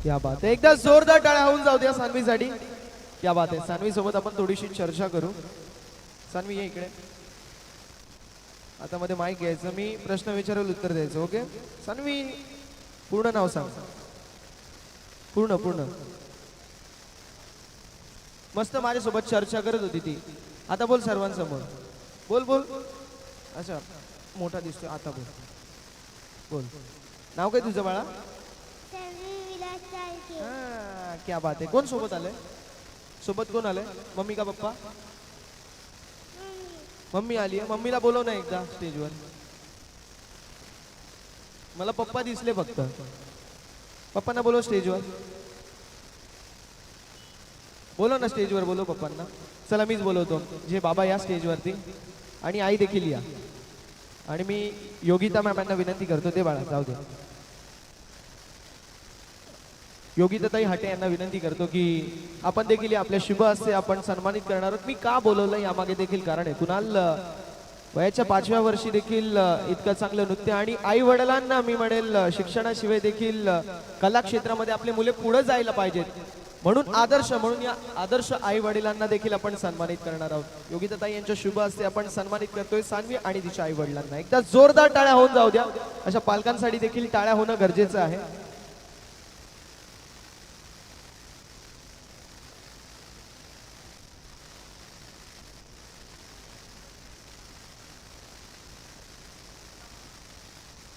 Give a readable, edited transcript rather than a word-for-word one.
क्या बात आहे. एकदा जोरदार टाळ्या होऊन जाऊ द्या सान्वीसाठी. क्या बात आहे. सान्वी सोबत आपण थोडीशी चर्चा करू. सान्वी ये इकडे. आता मध्ये माईक घ्यायचं, मी प्रश्न विचारेल उत्तर द्यायचं. ओके सान्वी, पूर्ण नाव सांग. पूर्ण पूर्ण. मस्त माझ्यासोबत चर्चा करत होती ती. आता बोल सर्वांसमोर. बोल बोल. अच्छा मोठा दिसतोय, आता बोल. बोल. नाव काय तुझं बाळा? क्या बात आहे. कोण सोबत आलंय? सोबत कोण आलंय? मम्मी का पप्पा? मम्मी आली आहे. मम्मीला बोलव ना एकदा स्टेजवर. मला पप्पा दिसले फक्त. पप्पांना बोलव स्टेजवर. बोलव ना स्टेजवर, बोलव पप्पांना. चला मीच बोलवतो. जे बाबा या स्टेजवरती आणि आई देखील या. आणि मी योगिता मॅमांना विनंती करतो, ते बाळा जाऊ दे. योगिताताई हाटे यांना विनंती करतो की आपण देखील आपल्या शुभ हस्ते आपण सन्मानित करणार आहोत. मी का बोलवलं यामागे देखील कारण आहे. कुणाल वयाच्या 5व्या वर्षी देखील इतकं चांगलं नृत्य आणि आई वडिलांना मी म्हणेल शिक्षणाशिवाय देखील कला क्षेत्रामध्ये आपले मुले पुढे जायला पाहिजेत, म्हणून आदर्श, म्हणून या आदर्श आई वडिलांना देखील आपण सन्मानित करणार आहोत. योगिताताई यांच्या शुभ हस्ते आपण सन्मानित करतोय सान्वी आणि तिच्या आई वडिलांना. एकदा जोरदार टाळ्या होऊन जाऊ द्या. अशा पालकांसाठी देखील टाळ्या होणं गरजेचं आहे.